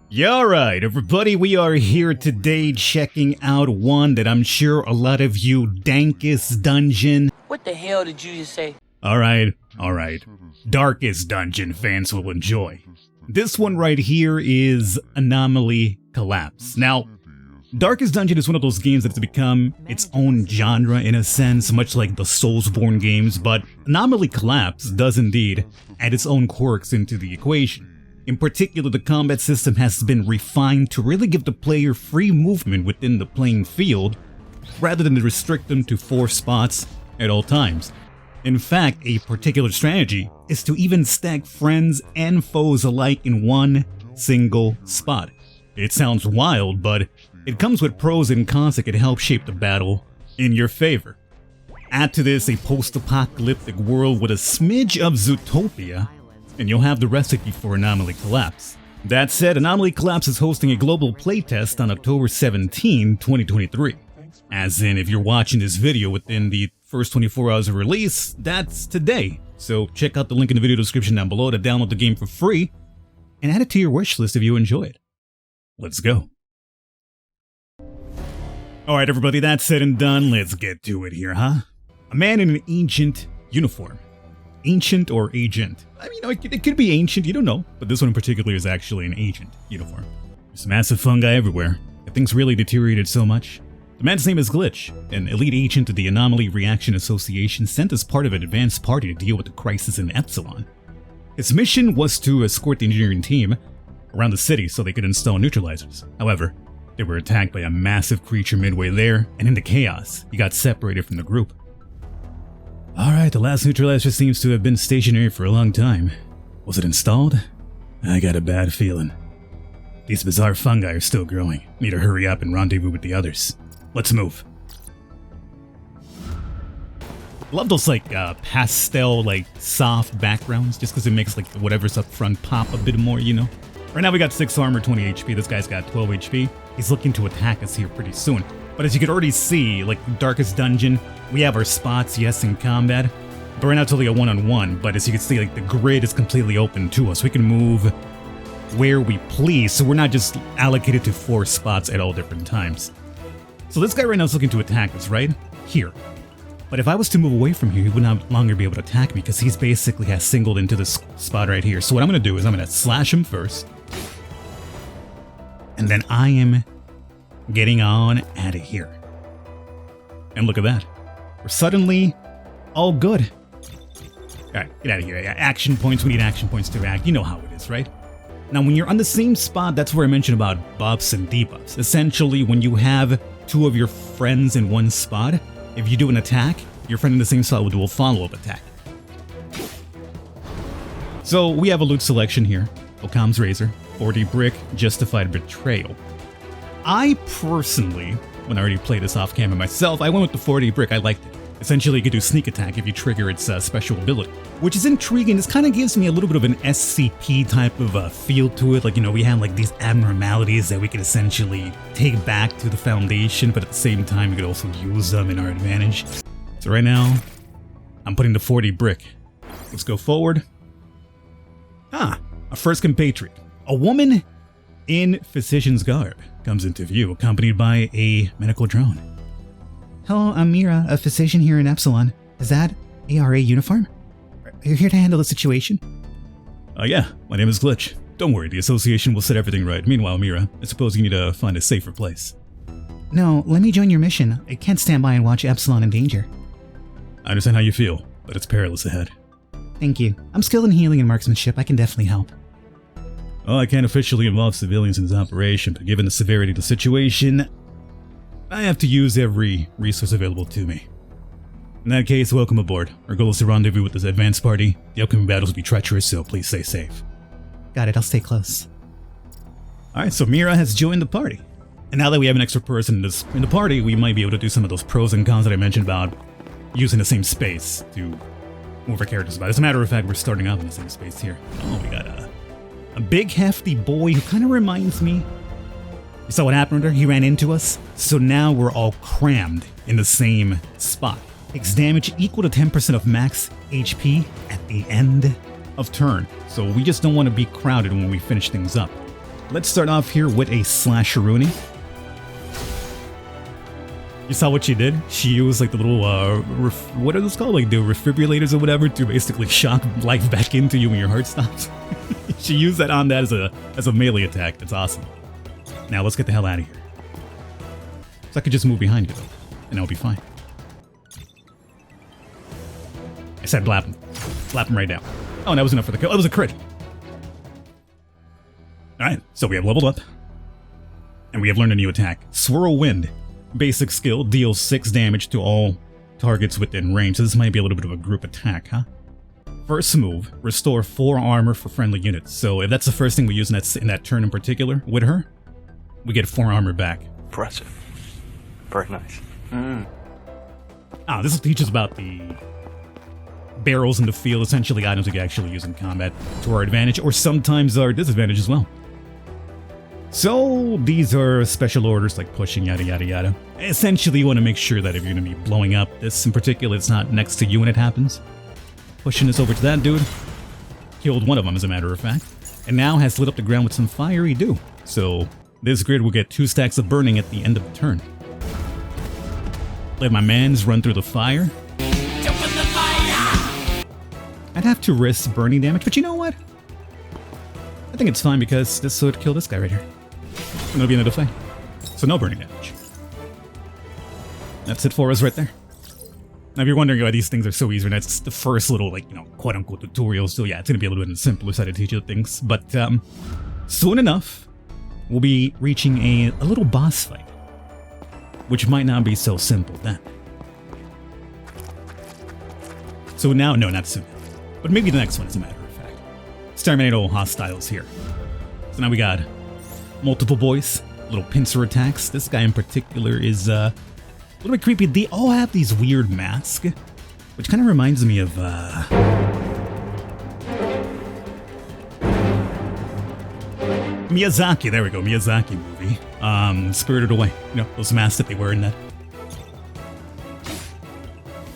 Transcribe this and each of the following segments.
Yeah, alright, everybody, we are here today checking out one that I'm sure a lot of you Dankest dungeon. What the hell did you just say? Alright. Darkest dungeon fans will enjoy. This one right here is Anomaly Collapse. Now, Darkest Dungeon is one of those games that's become its own genre in a sense, much like the Soulsborne games, but Anomaly Collapse does indeed add its own quirks into the equation. In particular, the combat system has been refined to really give the player free movement within the playing field, rather than to restrict them to 4 spots at all times. In fact, a particular strategy is to even stack friends and foes alike in one single spot. It sounds wild, but it comes with pros and cons that can help shape the battle in your favor. Add to this a post-apocalyptic world with a smidge of Zootopia, and you'll have the recipe for Anomaly Collapse. That said, Anomaly Collapse is hosting a global playtest on October 17, 2023. As in, if you're watching this video within the first 24 hours of release, that's today. So check out the link in the video description down below to download the game for free, and add it to your wishlist if you enjoy it. Let's go. Alright everybody, that's said and done, let's get to it here, huh? A man in an ancient uniform. Ancient or agent? I mean, it could be ancient, you don't know, but this one in particular is actually an ancient uniform. There's massive fungi everywhere. The thing's really deteriorated so much. The man's name is Glitch, an elite agent of the Anomaly Reaction Association sent as part of an advanced party to deal with the crisis in Epsilon. His mission was to escort the engineering team around the city so they could install neutralizers. However, they were attacked by a massive creature midway there, and in the chaos, he got separated from the group. Alright, the last neutralizer seems to have been stationary for a long time. Was it installed? I got a bad feeling. These bizarre fungi are still growing. Need to hurry up and rendezvous with the others. Let's move. Love those pastel, soft backgrounds, just because it makes whatever's up front pop a bit more, you know? Right now we got 6 armor, 20 HP. This guy's got 12 HP. He's looking to attack us here pretty soon. But as you can already see, Darkest Dungeon, we have our spots, yes, in combat. But right now it's only a one-on-one, but as you can see, the grid is completely open to us. We can move where we please, so we're not just allocated to 4 spots at all different times. So this guy right now is looking to attack us, right? Here. But if I was to move away from here, he would no longer be able to attack me, because he's basically has singled into this spot right here. So what I'm going to do is I'm going to slash him first. And then I am getting on out of here. And look at that. We're suddenly all good. Alright, get out of here. Yeah, action points. We need action points to act. You know how it is, right? Now, when you're on the same spot, that's where I mentioned about buffs and debuffs. Essentially, when you have 2 of your friends in one spot, if you do an attack, your friend in the same spot will do a follow-up attack. So, we have a loot selection here. Occam's Razor, 40 Brick, Justified Betrayal. I personally, when I already played this off camera myself, I went with the 40 Brick. I liked it. Essentially, you could do sneak attack if you trigger its special ability, which is intriguing. This kind of gives me a little bit of an SCP type of feel to it. We have these abnormalities that we could essentially take back to the Foundation, but at the same time, we could also use them in our advantage. So right now, I'm putting the 40 Brick. Let's go forward. Ah, a first compatriot. A woman in physician's garb comes into view, accompanied by a medical drone. Hello, Amira, a physician here in Epsilon. Is that ARA uniform? Are you here to handle the situation? Yeah, my name is Glitch. Don't worry, the association will set everything right. Meanwhile, Amira, I suppose you need to find a safer place. No, let me join your mission. I can't stand by and watch Epsilon in danger. I understand how you feel, but it's perilous ahead. Thank you. I'm skilled in healing and marksmanship. I can definitely help. Well, I can't officially involve civilians in this operation, but given the severity of the situation, I have to use every resource available to me. In that case, welcome aboard. Our goal is to rendezvous with this advanced party. The upcoming battles will be treacherous, so please stay safe. Got it, I'll stay close. Alright, so Mira has joined the party. And now that we have an extra person in the party, we might be able to do some of those pros and cons that I mentioned about using the same space to move our characters about. As a matter of fact, we're starting off in the same space here. Oh, we got a big hefty boy who kind of reminds me. You saw what happened there? He ran into us. So now we're all crammed in the same spot. Takes damage equal to 10% of max HP at the end of turn. So we just don't want to be crowded when we finish things up. let's start off here with a slasheroonie. You saw what she did? She used like the little, what are those called? Like the refibrillators or whatever to basically shock life back into you when your heart stops. She used that on that as a melee attack. That's awesome. Now let's get the hell out of here. So I could just move behind you though, and I'll be fine. I said blap him. Blap him right down. Oh, and that was enough for the kill. That was a crit. Alright, so we have leveled up. And we have learned a new attack. Swirl Wind. Basic skill, deals 6 damage to all targets within range. So this might be a little bit of a group attack, huh? First move, restore 4 armor for friendly units. So if that's the first thing we use in that turn in particular with her, we get 4 armor back. Impressive. Very nice. This will teach us about the barrels in the field, essentially items we can actually use in combat to our advantage, or sometimes our disadvantage as well. So these are special orders like pushing, yada yada yada. Essentially you want to make sure that if you're going to be blowing up this in particular, it's not next to you when it happens. Pushing this over to that dude. Killed one of them as a matter of fact. And now has lit up the ground with some fiery dew. So this grid will get 2 stacks of burning at the end of the turn. Let my mans run through the fire. Jump in the fire! I'd have to risk burning damage, but you know what? I think it's fine because this would kill this guy right here. And it'll be another fight. So no burning damage. That's it for us right there. Now if you're wondering why these things are so easy, and that's the first little, like, you know, quote-unquote tutorial, so yeah, it's gonna be a little bit on the simpler side to teach you things. But soon enough, we'll be reaching a little boss fight, which might not be so simple then. So now, no, not soon. But maybe the next one, as a matter of fact. Let's terminate all hostiles here. So now we got multiple boys, little pincer attacks. This guy in particular is a little bit creepy. They all have these weird masks, which kind of reminds me of Miyazaki. There we go, Miyazaki movie. Spirited Away. You know, those masks that they wear in that.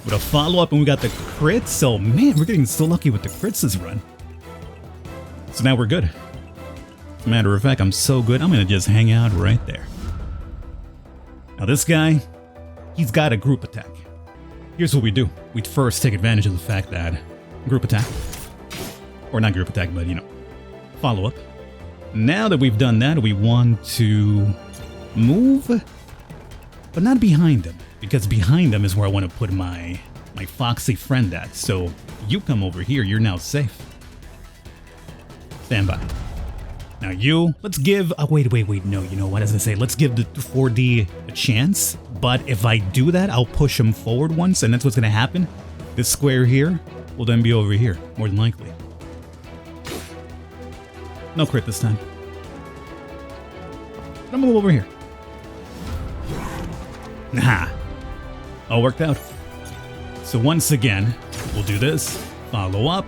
With a follow-up, and we got the crits. So man, we're getting so lucky with the crits this run. So now we're good. As a matter of fact, I'm so good, I'm gonna just hang out right there. Now this guy, he's got a group attack. Here's what we do. We'd first take advantage of the fact that group attack, or not group attack, but you know, follow up. Now that we've done that, we want to move, but not behind him, because behind him is where I want to put my foxy friend at. So you come over here, you're now safe. Stand by. Now you, let's give, wait, no, you know what I was gonna say, let's give the 4D a chance, but if I do that, I'll push him forward once, and that's what's gonna happen. This square here will then be over here, more than likely. No crit this time. I'm gonna move over here. Nah. All worked out. So once again, we'll do this, follow up.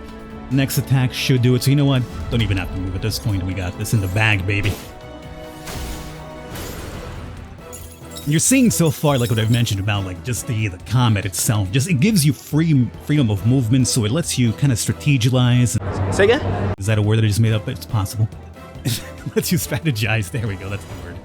Next attack should do it, so you know what? Don't even have to move at this point. We got this in the bag, baby. You're seeing so far, like what I've mentioned about like just the combat itself, just it gives you freedom of movement, so it lets you kind of strategize. Say again? Is that a word that I just made up? It's possible. It lets you strategize. There we go. That's the word.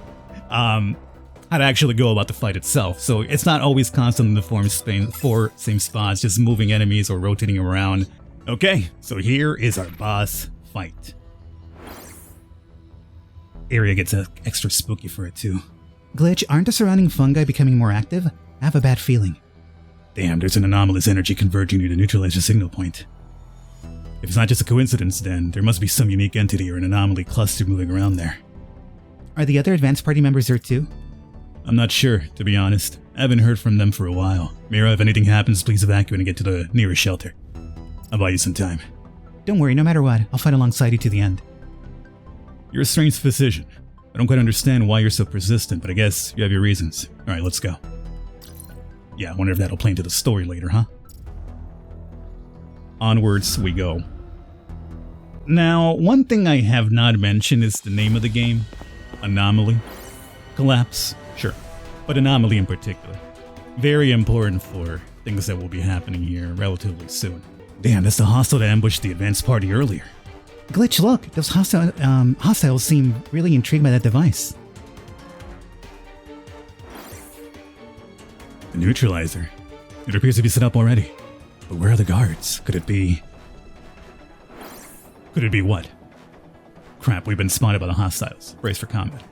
How to actually go about the fight itself. So it's not always constant in the four same spots, just moving enemies or rotating around. Okay, so here is our boss fight. Area gets extra spooky for it too. Glitch, aren't the surrounding fungi becoming more active? I have a bad feeling. Damn, there's an anomalous energy converging near to neutralize the signal point. If it's not just a coincidence, then there must be some unique entity or an anomaly cluster moving around there. Are the other advanced party members there too? I'm not sure, to be honest. I haven't heard from them for a while. Amira, if anything happens, please evacuate and get to the nearest shelter. I'll buy you some time. Don't worry, no matter what, I'll fight alongside you to the end. You're a strange physician. I don't quite understand why you're so persistent, but I guess you have your reasons. Alright, let's go. Yeah, I wonder if that'll play into the story later, huh? Onwards we go. Now, one thing I have not mentioned is the name of the game. Anomaly Collapse. Sure, but Anomaly in particular. Very important for things that will be happening here relatively soon. Damn, that's the hostile that ambushed the advanced party earlier. Glitch, look! Those hostiles seem really intrigued by that device. The neutralizer. It appears to be set up already. But where are the guards? Could it be... Could it be what? Crap, we've been spotted by the hostiles. Brace for combat.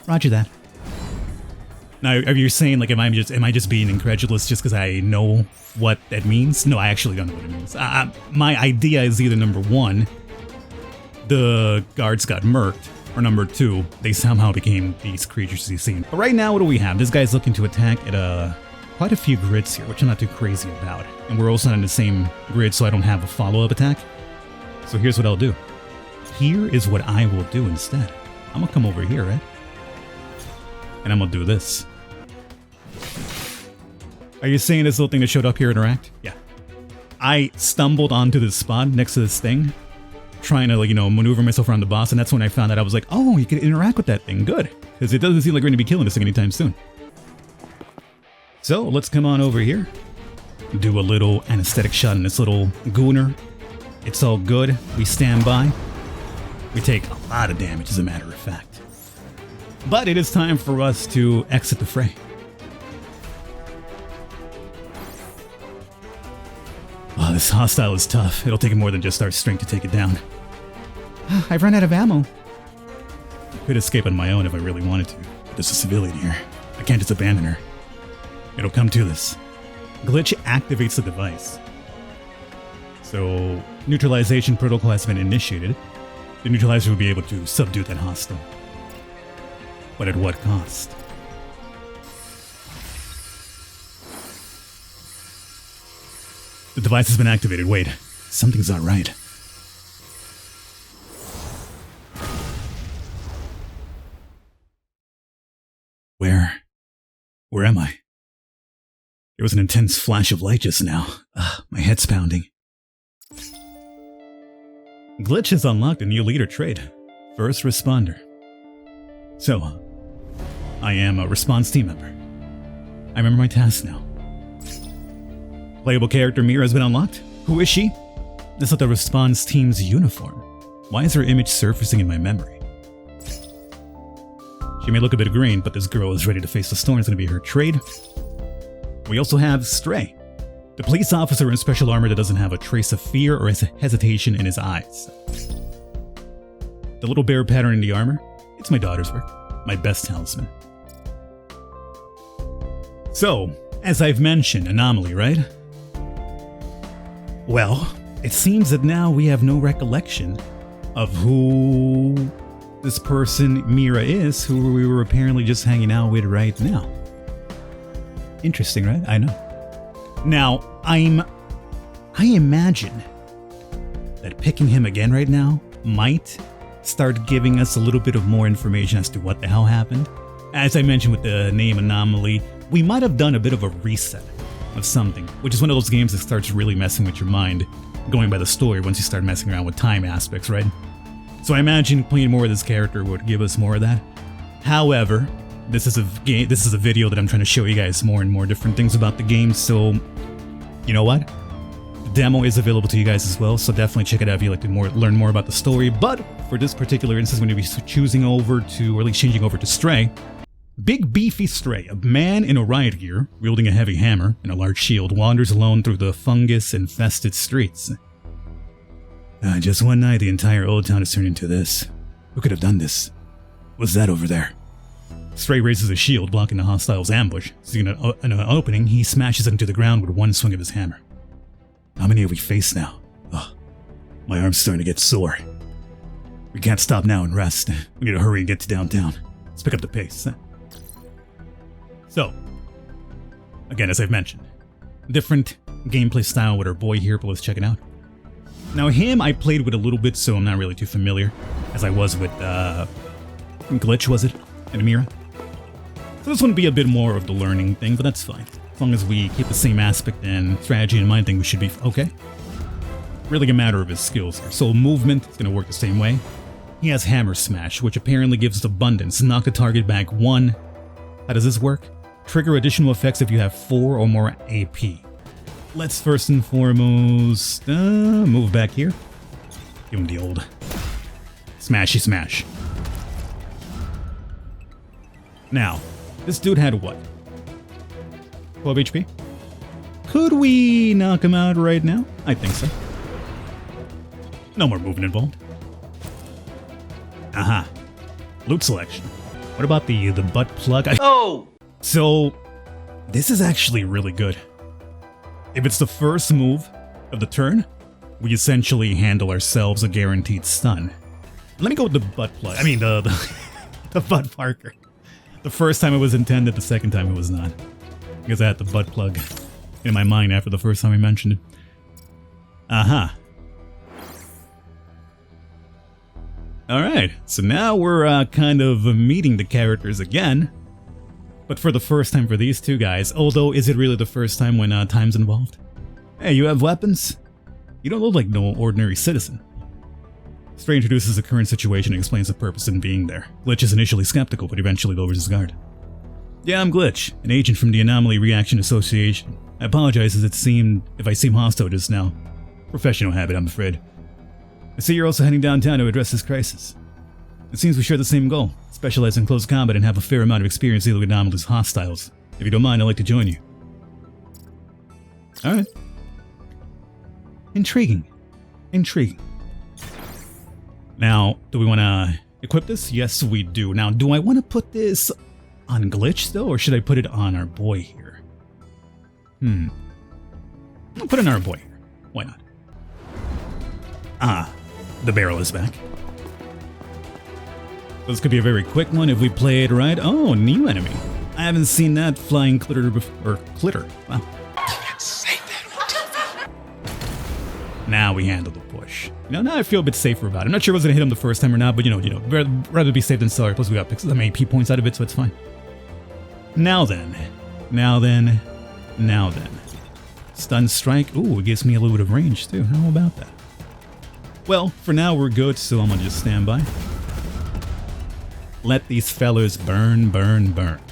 Roger that. Now, are you saying, like, am I just being incredulous just because I know what that means? No, I actually don't know what it means. My idea is either number one, the guards got murked, or number two, they somehow became these creatures you've seen. But right now, what do we have? This guy's looking to attack at quite a few grids here, which I'm not too crazy about. And we're also not in the same grid, so I don't have a follow-up attack. So here's what I'll do. Here is what I will do instead. I'm gonna come over here, right? And I'm gonna do this. Are you saying this little thing that showed up here interact? Yeah. I stumbled onto this spot next to this thing, trying to, like, you know, maneuver myself around the boss, and that's when I found out I was like, oh, you can interact with that thing. Good. Because it doesn't seem like we're going to be killing this thing anytime soon. So, let's come on over here. Do a little anesthetic shot in this little gooner. It's all good. We stand by. We take a lot of damage, as a matter of fact. But it is time for us to exit the fray. Wow, this hostile is tough. It'll take more than just our strength to take it down. I've run out of ammo. I could escape on my own if I really wanted to. But there's a civilian here. I can't just abandon her. It'll come to this. Glitch activates the device. So, neutralization protocol has been initiated. The neutralizer will be able to subdue that hostile. But at what cost? The device has been activated. Wait, something's not right. Where am I? There was an intense flash of light just now. My head's pounding. Glitch has unlocked a new leader trait, First Responder. So, I am a response team member. I remember my task now. Playable character Amira has been unlocked. Who is she? That's not the response team's uniform. Why is her image surfacing in my memory? She may look a bit green, but this girl is ready to face the storm. It's going to be her trade. We also have Stray, the police officer in special armor that doesn't have a trace of fear or hesitation in his eyes. The little bear pattern in the armor, it's my daughter's work, my best talisman. So, as I've mentioned, Anomaly, right? Well, it seems that now we have no recollection of who this person, Amira, is, who we were apparently just hanging out with right now. Interesting, right? I know. Now, I imagine that picking him again right now might start giving us a little bit of more information as to what the hell happened. As I mentioned with the name Anomaly, we might have done a bit of a reset of something, which is one of those games that starts really messing with your mind, going by the story once you start messing around with time aspects, right? So I imagine playing more of this character would give us more of that. However, this is a video that I'm trying to show you guys more and more different things about the game, so you know what? The demo is available to you guys as well, so definitely check it out if you'd like to learn more about the story. But for this particular instance, we're going to be choosing over to, or at least changing over to Stray. Big beefy Stray, a man in a riot gear, wielding a heavy hammer and a large shield, wanders alone through the fungus-infested streets. Just one night, the entire old town has turned into this. Who could have done this? What's that over there? Stray raises a shield, blocking the hostile's ambush. Seeing an opening, he smashes it into the ground with one swing of his hammer. How many have we faced now? Oh, my arm's starting to get sore. We can't stop now and rest. We need to hurry and get to downtown. Let's pick up the pace. So, again, as I've mentioned, different gameplay style with our boy here, but let's check it out. Now him I played with a little bit, so I'm not really too familiar, as I was with Glitch, was it? And Amira. So this one would be a bit more of the learning thing, but that's fine. As long as we keep the same aspect and strategy in mind, I think we should be okay. Really a matter of his skills here. So movement is going to work the same way. He has Hammer Smash, which apparently gives abundance. Knock the target back 1. How does this work? Trigger additional effects if you have 4 or more AP. Let's first and foremost move back here. Give him the old Smashy smash. Now, this dude had what? 12 HP? Could we knock him out right now? I think so. No more movement involved. Aha. Loot selection. What about the butt plug? Oh! So, this is actually really good. If it's the first move of the turn, we essentially handle ourselves a guaranteed stun. Let me go with the butt plug. I mean, the butt parker. The first time it was intended, the second time it was not. Because I had the butt plug in my mind after the first time I mentioned it. Aha. Alright, so now we're kind of meeting the characters again. But for the first time for these two guys, although is it really the first time when time's involved? Hey, you have weapons? You don't look like no ordinary citizen. Stray introduces the current situation and explains the purpose in being there. Glitch is initially skeptical, but eventually lowers his guard. Yeah, I'm Glitch, an agent from the Anomaly Reaction Association. I apologize if I seem hostile just now. Professional habit, I'm afraid. I see you're also heading downtown to address this crisis. It seems we share the same goal, specialize in close combat and have a fair amount of experience dealing with Anomaly's hostiles. If you don't mind, I'd like to join you. Alright. Intriguing. Intriguing. Now, do we want to equip this? Yes, we do. Now, do I want to put this on Glitch, though, or should I put it on our boy here? I'll put it on our boy here. Why not? Ah, the barrel is back. This could be a very quick one if we play it right. Oh, new enemy. I haven't seen that flying clitter before. Or clitter. Wow. Now we handle the push. Now I feel a bit safer about it. I'm not sure if I was gonna hit him the first time or not, but you know, rather be safe than sorry. Plus we got some AP points out of it, so it's fine. Now then. Stun strike. Ooh, it gives me a little bit of range too. How about that? Well, for now we're good, so I'm gonna just stand by. Let these fellas burn. This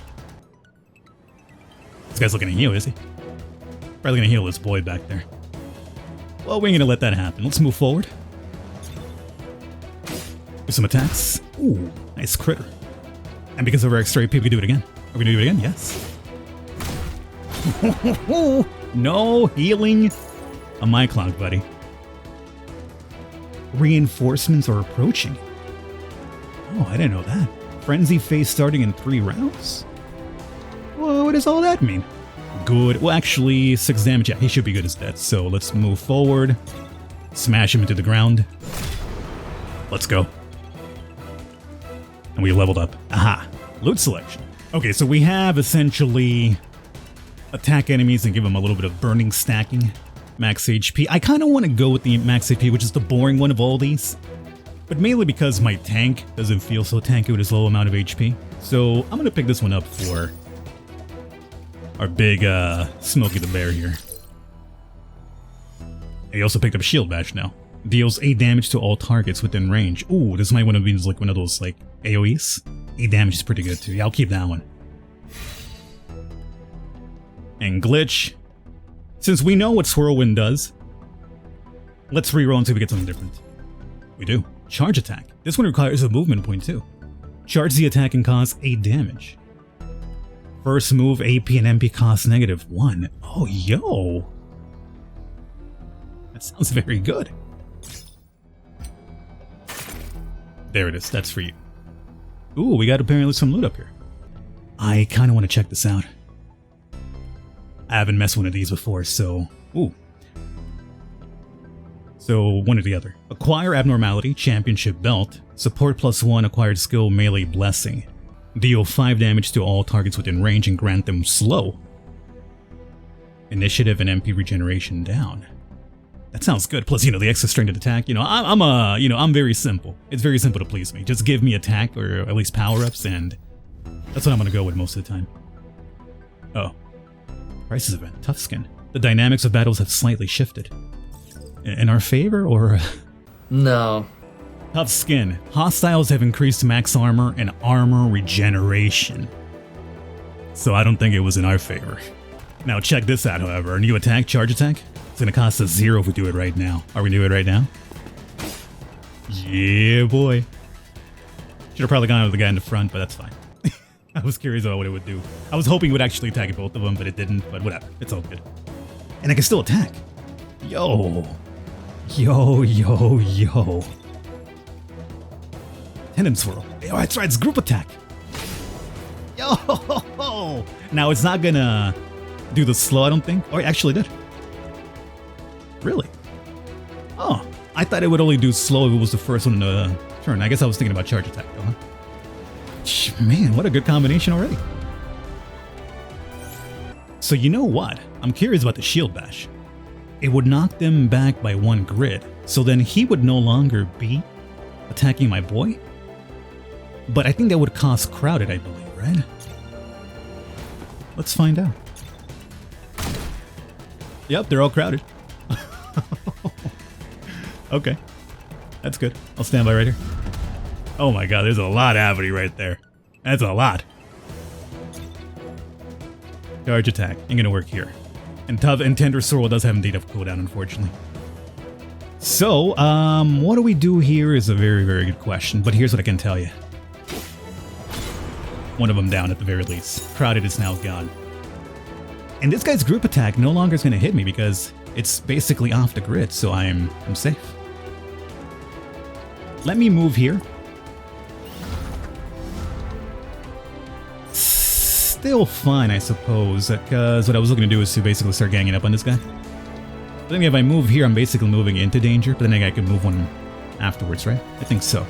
guy's looking to heal, is he? Probably gonna heal this boy back there. Well, we ain't gonna let that happen. Let's move forward. Do some attacks. Ooh, nice critter. And because of our extra AP, we can do it again. Are we gonna do it again? Yes. No healing on my clock, buddy. Reinforcements are approaching. Oh, I didn't know that. Frenzy phase starting in 3 rounds? Well, what does all that mean? Good. Well, actually, 6 damage. Yeah, he should be good as dead. So let's move forward. Smash him into the ground. Let's go. And we leveled up. Aha. Loot selection. Okay, so we have essentially attack enemies and give them a little bit of burning stacking. Max HP. I kind of want to go with the max HP, which is the boring one of all these. But mainly because my tank doesn't feel so tanky with his low amount of HP. So I'm going to pick this one up for our big Smokey the Bear here. He also picked up Shield Bash now. Deals 8 damage to all targets within range. Ooh, this might want to be like one of those like AoEs. 8 damage is pretty good too. Yeah, I'll keep that one. And Glitch. Since we know what Swirlwind does, let's reroll until we get something different. We do. Charge attack. This one requires a movement point too. Charge the attack and cause 8 damage. First move, AP and MP cost -1. Oh, yo. That sounds very good. There it is. That's for you. Ooh, we got apparently some loot up here. I kind of want to check this out. I haven't messed one of these before, so... Ooh. So, one or the other. Acquire Abnormality, Championship Belt. Support +1, acquired skill, Melee Blessing. Deal 5 damage to all targets within range and grant them slow. Initiative and MP regeneration down. That sounds good. Plus, the extra strength attack. I'm very simple. It's very simple to please me. Just give me attack or at least power-ups, and that's what I'm gonna go with most of the time. Oh. Crisis event. Tough skin. The dynamics of battles have slightly shifted. In our favor, or...? No. Tough skin. Hostiles have increased max armor and armor regeneration. So I don't think it was in our favor. Now check this out, however. A new attack, charge attack. It's gonna cost us 0 if we do it right now. Are we doing it right now? Yeah, boy. Should have probably gone with the guy in the front, but that's fine. I was curious about what it would do. I was hoping it would actually attack both of them, but it didn't. But whatever, it's all good. And I can still attack. Yo. Yo, yo, yo. Tendon swirl. Oh, that's right, it's group attack. Yo. Now it's not gonna do the slow, I don't think. Oh, it actually did. Really? Oh, I thought it would only do slow if it was the first one in the turn. I guess I was thinking about charge attack though, huh? Man, what a good combination already. So you know what? I'm curious about the shield bash. It would knock them back by 1 grid, so then he would no longer be attacking my boy? But I think that would cost crowded, I believe, right? Let's find out. Yep, they're all crowded. Okay, that's good. I'll stand by right here. Oh my god, there's a lot happening right there. That's a lot. Charge attack, ain't gonna work here. And Tender Swirl does have indeed a cooldown, unfortunately. So, what do we do here is a very, very good question, but here's what I can tell you. One of them down at the very least. Crowded is now gone. And this guy's group attack no longer is gonna hit me because it's basically off the grid, so I'm safe. Let me move here. Still fine, I suppose, because what I was looking to do is to basically start ganging up on this guy. I think if I move here, I'm basically moving into danger, but then I can move one afterwards, right? I think so.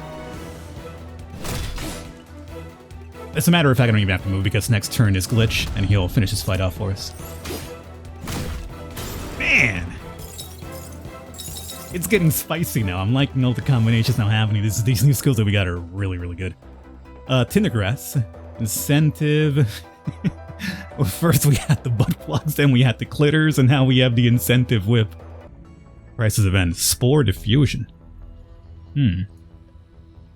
As a matter of fact, I don't even have to move because next turn is Glitch, and he'll finish his fight off for us. Man! It's getting spicy now. I'm liking all the combinations now happening. These new skills that we got are really, really good. Tindergrass. Incentive. Well, first we had the butt plugs, then we had the clitters, and now we have the incentive whip. Crisis event. Spore diffusion.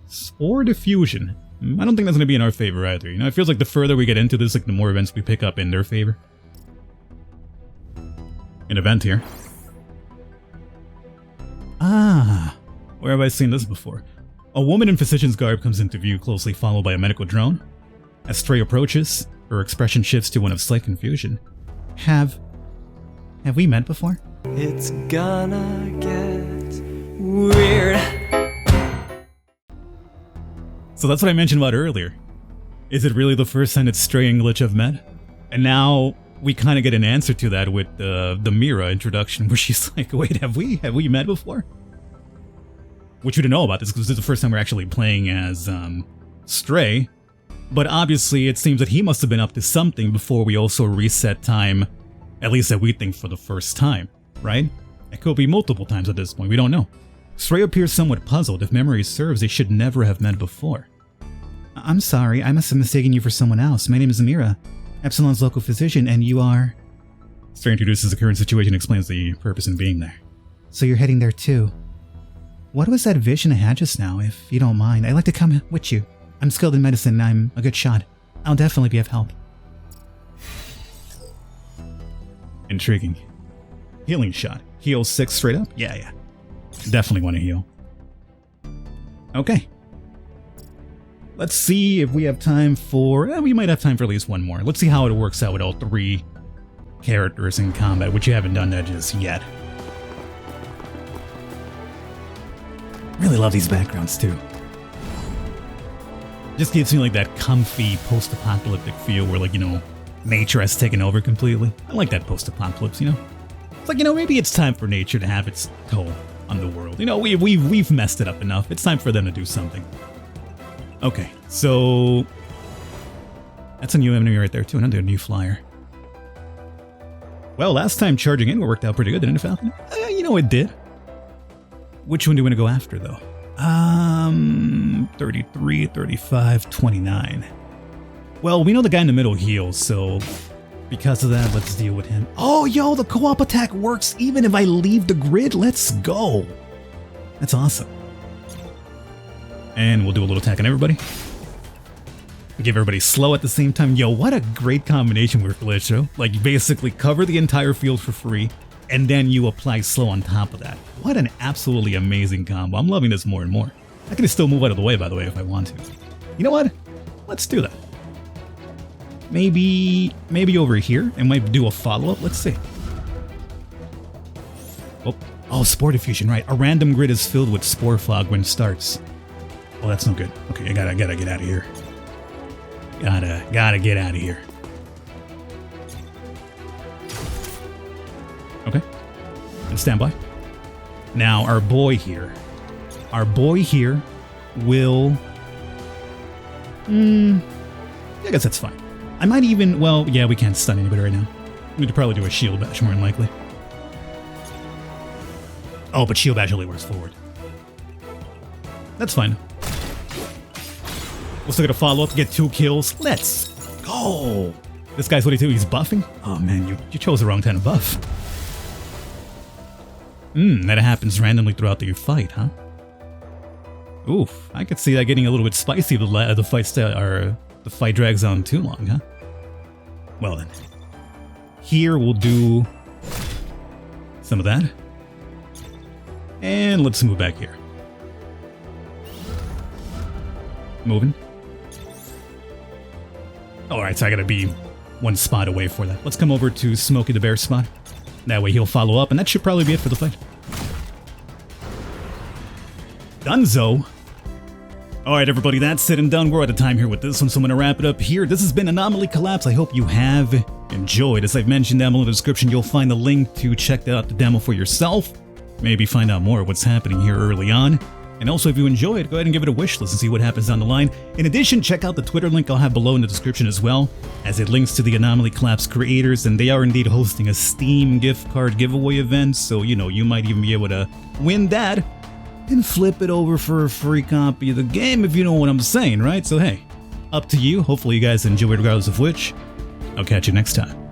Spore diffusion. I don't think that's going to be in our favor either. You know, it feels like the further we get into this, like the more events we pick up in their favor. An event here. Ah, where have I seen this before? A woman in physician's garb comes into view, closely followed by a medical drone. As Stray approaches, her expression shifts to one of slight confusion. Have we met before? It's gonna get weird. So that's what I mentioned about earlier. Is it really the first time that Stray and Glitch have met? And now we kind of get an answer to that with the Amira introduction, where she's like, "Wait, have we met before?" Which we didn't know about this because this is the first time we're actually playing as Stray. But obviously, it seems that he must have been up to something before we also reset time, at least that we think for the first time, right? It could be multiple times at this point, we don't know. Stray appears somewhat puzzled. If memory serves, they should never have met before. I'm sorry, I must have mistaken you for someone else. My name is Amira, Epsilon's local physician, and you are... Stray introduces the current situation and explains the purpose in being there. So you're heading there too. What was that vision I had just now, if you don't mind? I'd like to come with you. I'm skilled in medicine and I'm a good shot. I'll definitely be of help. Intriguing. Healing shot. Heal 6 straight up? Yeah. Definitely want to heal. Okay. Let's see if we have time for... we might have time for at least one more. Let's see how it works out with all 3 characters in combat, which you haven't done that just yet. Really love these backgrounds too. Just gives me like that comfy post-apocalyptic feel where, like, you know, nature has taken over completely. I like that post-apocalypse, you know? It's like, you know, maybe it's time for nature to have its toll on the world. You know, we've messed it up enough. It's time for them to do something. Okay, so... That's a new enemy right there too, another new flyer. Well, last time charging in worked out pretty good, didn't it, Falcon? You know, it did. Which one do you want to go after, though? 33, 35, 29. Well, we know the guy in the middle heals, so because of that, let's deal with him. Oh, yo, the co-op attack works even if I leave the grid. Let's go. That's awesome. And we'll do a little attack on everybody. Give everybody slow at the same time. Yo, what a great combination with Glitch, though. Like, you basically cover the entire field for free, and then you apply slow on top of that. What an absolutely amazing combo. I'm loving this more and more. I can still move out of the way, by the way, if I want to. You know what? Let's do that. Maybe over here. It might do a follow-up. Let's see. Oh, spore diffusion, right. A random grid is filled with spore fog when it starts. Oh, that's no good. Okay, I gotta get out of here. Gotta get out of here. Okay. And stand by. Now, our boy here will... I guess that's fine. I might even... Well, yeah, we can't stun anybody right now. We could probably do a shield bash, more than likely. Oh, but shield bash only works forward. That's fine. We'll still get a follow-up, get 2 kills. Let's go! This guy's what he's buffing? Oh man, you chose the wrong kind of buff. That happens randomly throughout the fight, huh? Oof, I could see that getting a little bit spicy if the fight drags on too long, huh? Well then. Here we'll do some of that. And let's move back here. Moving. Alright, so I gotta be one spot away for that. Let's come over to Smokey the Bear spot. That way he'll follow up, and that should probably be it for the fight. Dunzo! Alright everybody, that's it and done. We're out of time here with this one, so I'm gonna wrap it up here. This has been Anomaly Collapse. I hope you have enjoyed. As I've mentioned down below in the description, you'll find a link to check out the demo for yourself. Maybe find out more of what's happening here early on. And also, if you enjoy it, go ahead and give it a wish list and see what happens down the line. In addition, check out the Twitter link I'll have below in the description as well, as it links to the Anomaly Collapse creators, and they are indeed hosting a Steam gift card giveaway event, so you might even be able to win that and flip it over for a free copy of the game, if you know what I'm saying, right? So hey, up to you. Hopefully you guys enjoyed regardless of which. I'll catch you next time.